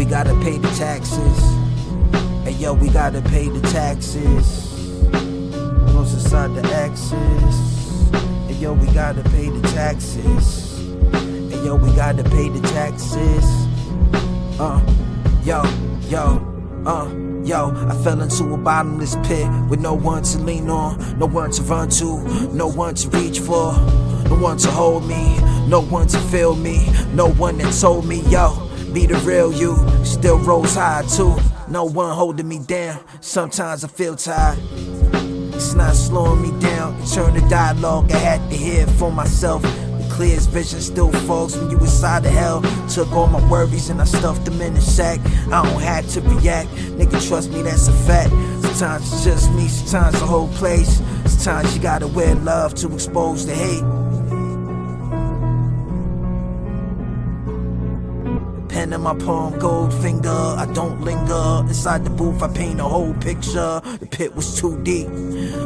gotta pay the taxes. Hey yo, we gotta pay the taxes. Goes inside the axis. Hey yo, we gotta pay the taxes. Hey yo, we gotta pay the taxes. Yo, I fell into a bottomless pit with no one to lean on, no one to run to, no one to reach for, no one to hold me, no one to feel me, no one that told me, yo, be the real you, still rose high too, no one holding me down, sometimes I feel tired. It's not slowing me down, turn the dialogue I had to hear for myself. The clearest vision still fogs when you inside the hell. Took all my worries and I stuffed them in a sack. I don't have to react, nigga trust me, that's a fact. Sometimes it's just me, sometimes the whole place. Sometimes you gotta wear love to expose the hate. Pen in my palm, gold finger, I don't linger. Inside the booth I paint a whole picture. The pit was too deep,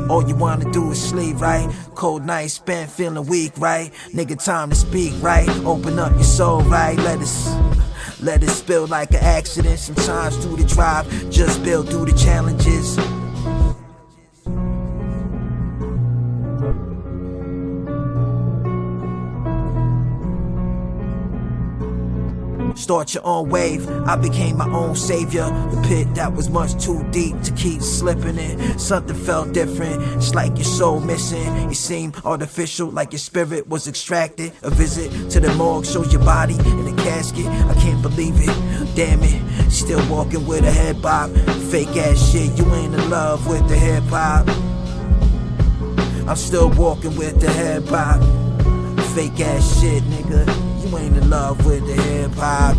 all you wanna do is sleep, right? Cold night spent feeling weak, right? Nigga time to speak, right? Open up your soul, right? Let it spill like an accident. Sometimes through the drive, just build through the challenges. Start your own wave, I became my own savior. The pit that was much too deep to keep slipping in. Something felt different, it's like your soul missing. You seem artificial, like your spirit was extracted. A visit to the morgue shows your body in a casket. I can't believe it, damn it. Still walking with a head bob. Fake ass shit, you ain't in love with the hip hop. I'm still walking with the head bob. Fake ass shit, nigga. You ain't in love with the hip hop.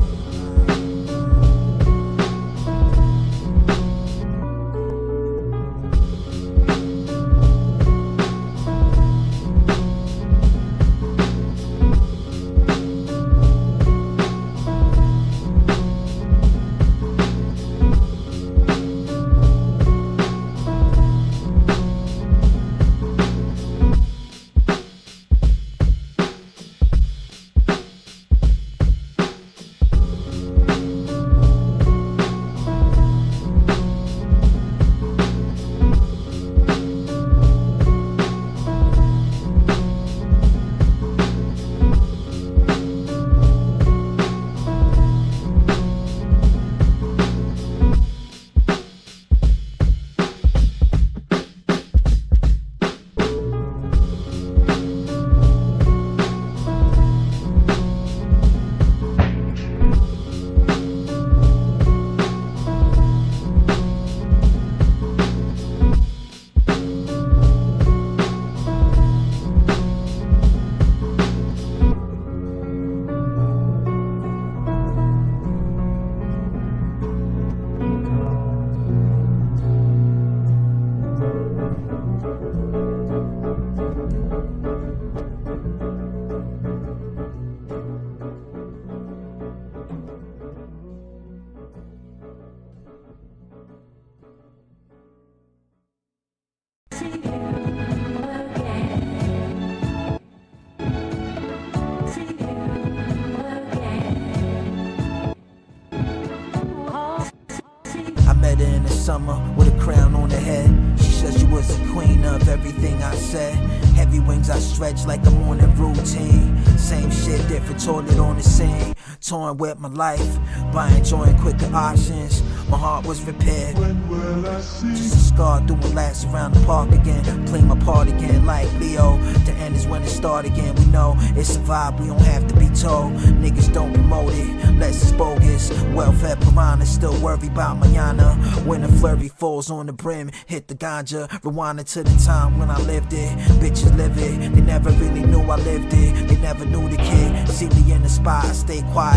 Met her in the summer with a crown on her head. She said she was the queen of everything I said. Heavy wings I stretch like a morning routine. Same shit, different toilet on the scene. Torn with my life by enjoying quicker options. My heart was repaired, just a scar doing laps around the park again. Playing my part again like Leo. The end is when it start again. We know it's a vibe, we don't have to be told. Niggas don't promote it, less is bogus. Welfare piranhas still worry about mañana. When the flurry falls on the brim, hit the ganja. Rewind it to the time when I lived it. Bitches live it, they never really knew I lived it. They never knew the kid. See me in the spot, I stay quiet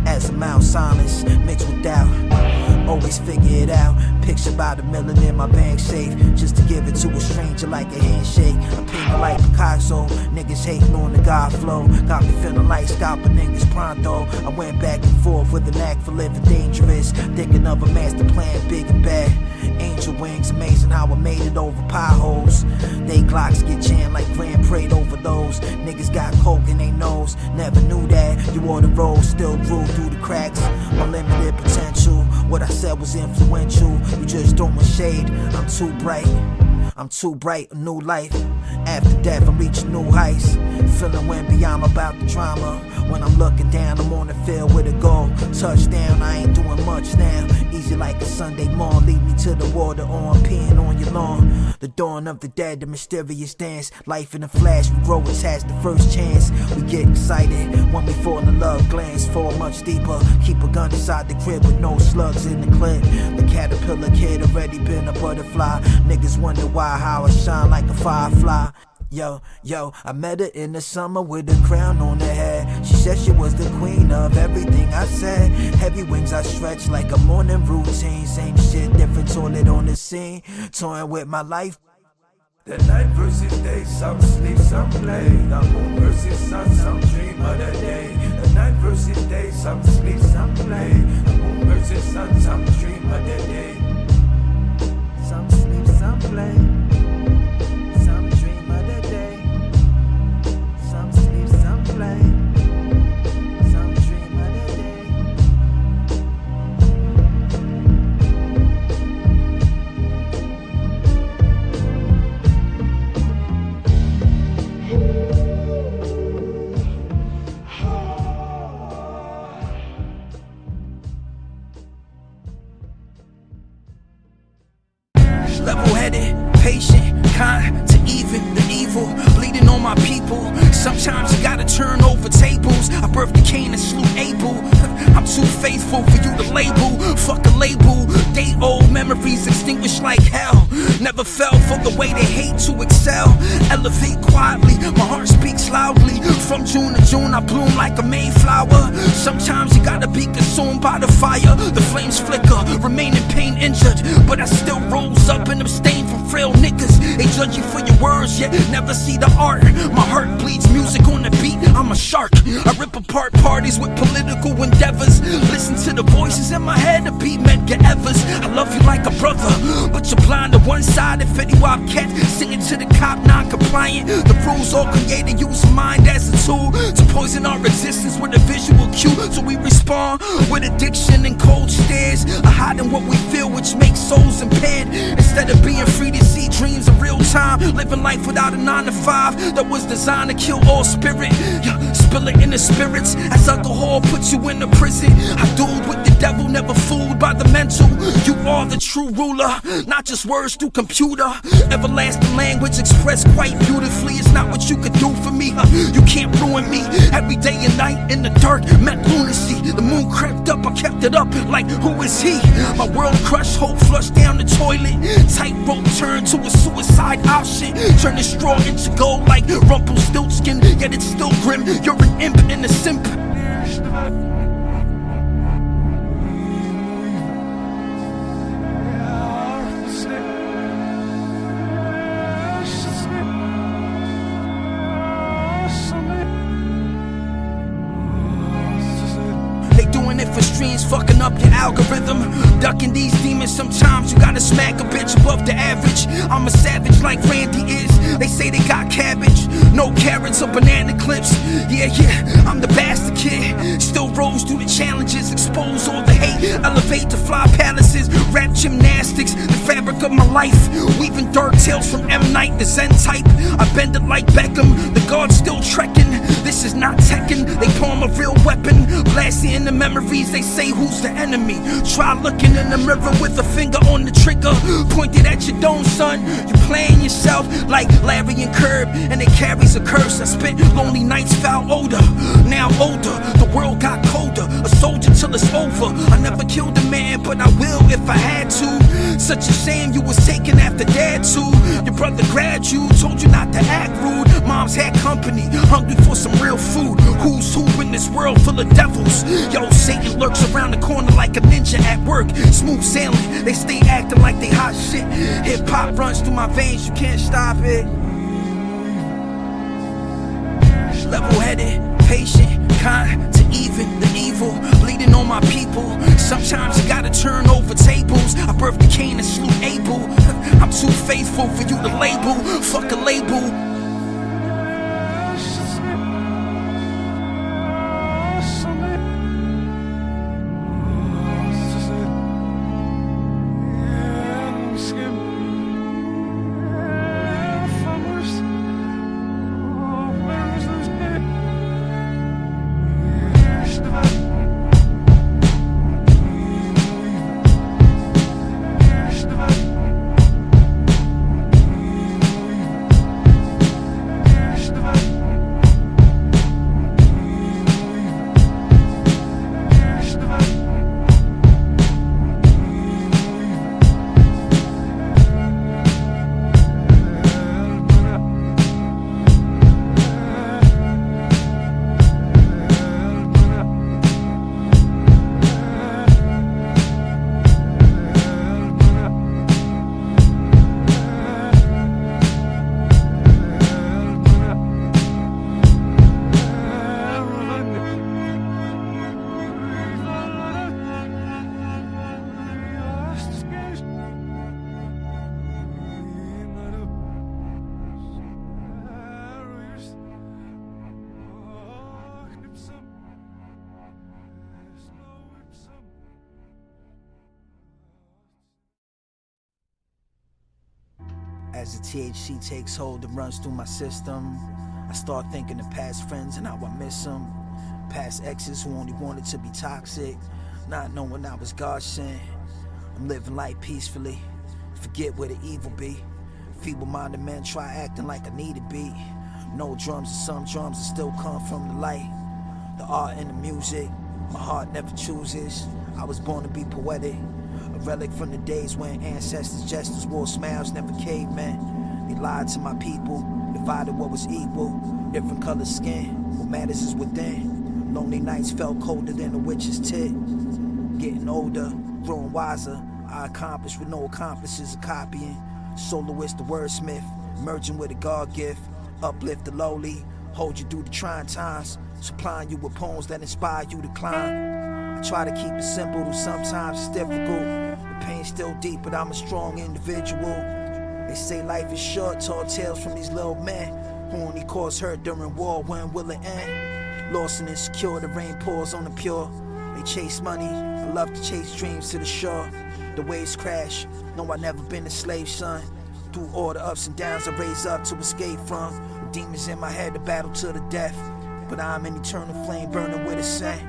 as a mouth, silence mixed with doubt. Always figure it out. Picture about $1 million in my bank safe, just to give it to a stranger like a handshake. I paint like Picasso. Niggas hating on the God flow. Got me feeling like scalping niggas pronto. I went back and forth with a knack for living dangerous, thinking of a master plan, big and bad. Angel wings, amazing how I made it over potholes. They Glocks get jammed like Grand Parade overloads. Niggas got coke in they nose, never knew that. You wore the road, still grew through the cracks. My limited potential, what I said was influential. You just throwing shade, I'm too bright. I'm too bright, a new life. After death, I'm reaching new heights. Feeling when beyond about the drama. When I'm looking down, I'm on the field with a goal. Touchdown, I ain't doing much now. Easy like a Sunday morn, lead me to the water on, peeing on your lawn. The dawn of the dead, the mysterious dance. Life in a flash, we grow attached the first chance. We get excited when we fall in love, glance fall much deeper. Keep a gun inside the crib with no slugs in the clip. The caterpillar kid already been a butterfly. Niggas wonder why, how I shine like a firefly. Yo, I met her in the summer with a crown on her head. She said she was the queen of everything I said. Heavy wings I stretch like a morning routine. Same shit, different toilet on the scene. Toying with my life. The night versus day, some sleep, some play. The moon versus sun, some dream of the day. The night versus day, some sleep, some play. The moon versus sun, some dream of the day. Some sleep, some play. Some dream of the day. Some sleep, some play. Some dream of the day. Level-headed, patient, kind to even the evil, bleeding on my people. Sometimes you gotta turn over tables. I birthed the Cain and slew Abel. I'm too faithful for you to label. Fuck a label. Day old memories extinguished like hell. Never fell for the way they hate to excel. Elevate quietly, my heart speaks loudly. From June to June I bloom like a Mayflower. Sometimes you gotta be consumed by the fire. The flames flicker, remaining pain injured, but I still rose up and abstain from frail niggas. They judge you for your words, yet never see the art. My heart bleeds music on the beat, I'm a shark. I rip apart parties with political endeavors. Listen to the voices in my head to beat Medgar Evers. I love you like a brother, but you're blind to one side. If any Wildcat singing to the cop, non-compliant. The rules all created, use mind as a tool to poison our existence with a visual cue. So we respond with addiction and cold stares, hiding what we feel, which makes souls impaired. Instead of being free to see dreams in real time, living life without a 9 to 5 that was designed to kill all spirit. Spill it in the spirits as alcohol puts you in the prison. I dueled with the devil, never fooled by the mental. You are the true ruler, not just words through computer. Everlasting language expressed quite beautifully. It's not what you could do for me, you can't ruin me. Every day and night in the dark met lunacy. The moon crept up, I kept it up like who is he? My world crushed, hope flushed down the toilet. Tightrope turned to a suicide option. Turn the straw into gold like Rumpelstiltskin, yet it's still grim. You're an imp and a simp. For streams fucking up your algorithm. Ducking these demons, sometimes you gotta smack a bitch above the average. I'm a savage like Randy is. They say they got cabbage, no carrots or banana clips. Yeah, I'm the bastard kid. Still rose through the challenges, expose all the hate, elevate to fly palaces, rap gymnastics, the fabric of my life. Weaving dark tales from M. Night, the Zen type. I bend it like Beckham, the guard's still trekking. This is not Tekken, they palm a real weapon. Blasting in the memories, they say who's the enemy. Try looking in the mirror with a finger on the trigger, pointed at your dome, son. You playing yourself like Larry and Curb, and it carries a curse. I spent lonely nights, foul odor. Now older, the world got colder. A soldier till it's over. I never killed a man, but I will if I had to. Such a shame you was taken after dad too. Your brother grabbed you, told you not to act rude. Moms had company, hungry for some real food. Who's who in this world full of devils? Yo, Satan lurks around the corner like a ninja at work. Smooth sailing, they stay acting like they hot shit. Hip hop runs through my veins, you can't stop it. Level-headed, patient, kind to even the evil, bleeding on my people. Sometimes you gotta turn over tables. I birthed the Cain and slew Abel. faithful for you to label. Fuck a label. As the THC takes hold and runs through my system, I start thinking of past friends and how I miss them. Past exes who only wanted to be toxic, not knowing I was God sent. I'm living life peacefully, forget where the evil be. Feeble-minded men try acting like I need a beat. No drums or some drums that still come from the light. The art and the music, my heart never chooses. I was born to be poetic, a relic from the days when ancestors, jesters wore smiles, never cavemen. They lied to my people, divided what was equal. Different color skin, what matters is within. Lonely nights felt colder than a witch's tit. Getting older, growing wiser, I accomplished with no accomplices of copying. Soloist, the wordsmith, merging with a God gift. Uplift the lowly, hold you through the trying times, supplying you with poems that inspire you to climb. I try to keep it simple, though sometimes it's difficult. The pain's still deep, but I'm a strong individual. They say life is short, tall tales from these little men who only cause hurt during war. When will it end? Lost and insecure, the rain pours on the pure. They chase money, I love to chase dreams to the shore. The waves crash, no, I've never been a slave, son. Through all the ups and downs I raise up to escape from. With demons in my head to battle to the death. But I'm an eternal flame burning with a scent.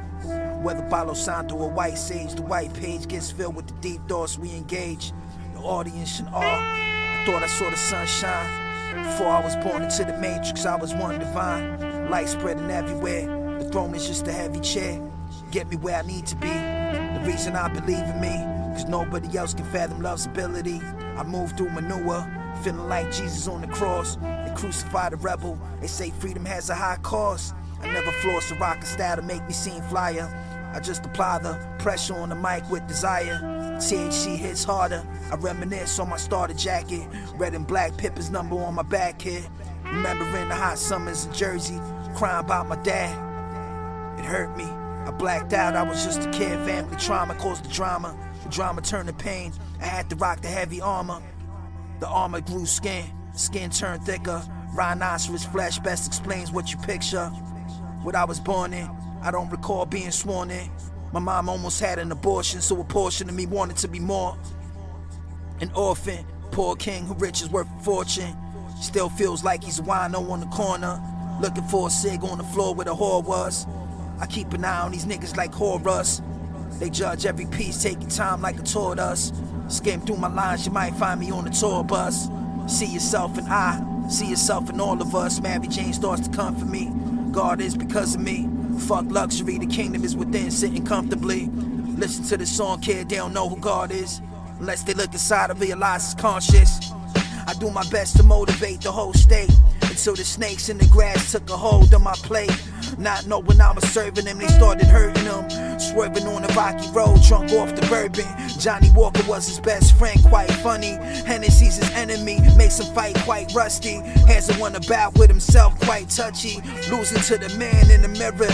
Whether Palo Santo or White Sage, the white page gets filled with the deep thoughts we engage. The audience in awe, I thought I saw the sunshine. Before I was born into the matrix, I was one divine. Light spreading everywhere, the throne is just a heavy chair. Get me where I need to be, the reason I believe in me. Cause nobody else can fathom love's ability. I move through manure, feeling like Jesus on the cross. They crucify the rebel, they say freedom has a high cost. I never floss a rocket style to make me seem flyer. I just apply the pressure on the mic with desire. THC hits harder, I reminisce on my starter jacket. Red and black Pippin's number on my back here. Remembering the hot summers in Jersey, crying about my dad. It hurt me, I blacked out, I was just a kid. Family trauma caused the drama. The drama turned to pain, I had to rock the heavy armor. The armor grew skin, skin turned thicker. Rhinoceros flesh best explains what you picture. What I was born in, I don't recall being sworn in. My mom almost had an abortion, so a portion of me wanted to be more. An orphan, poor king who rich is worth a fortune. Still feels like he's a wino on the corner, looking for a cig on the floor where the whore was. I keep an eye on these niggas like horrors. They judge every piece, taking time like a tour does. Skim through my lines, you might find me on the tour bus. See yourself in I, see yourself in all of us. Mary Jane starts to come for me. God is because of me. Fuck luxury, the kingdom is within, sitting comfortably. Listen to this song, kid, they don't know who God is. Unless they look inside and realize it's conscious. I do my best to motivate the whole state, until the snakes in the grass took a hold on my plate. Not knowing I was serving them, they started hurting them. Swerving on the rocky road, drunk off the bourbon. Johnny Walker was his best friend, quite funny. Hennessy's his enemy, makes him fight quite rusty. Has the one about with himself, quite touchy. Losing to the man in the mirror.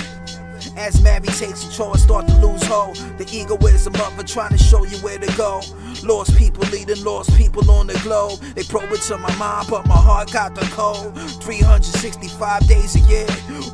As Mary takes control and start to lose hold. The egoism of her trying to show you where to go. Lost people leading lost people on the globe. They probe it to my mind, but my heart got the code. 365 days a year,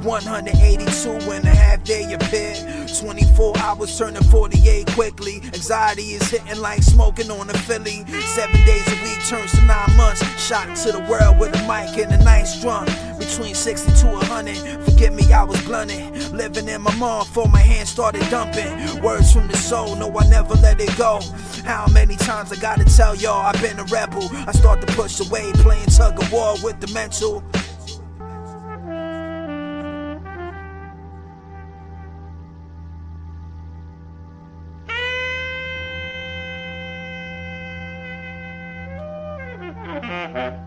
182 and a half day appear. 24 hours turning 48 quickly. Anxiety is hitting like smoking on a Philly. 7 days a week turns to 9 months. Shot to the world with a mic and a nice drum. Between 60 to 100, forgive me, I was blunted. Living in my mom before my hands started dumping. Words from the soul, no, I never let it go. How many times I gotta tell y'all I've been a rebel? I start to push away, playing tug-of-war with the mental. Mm-hmm.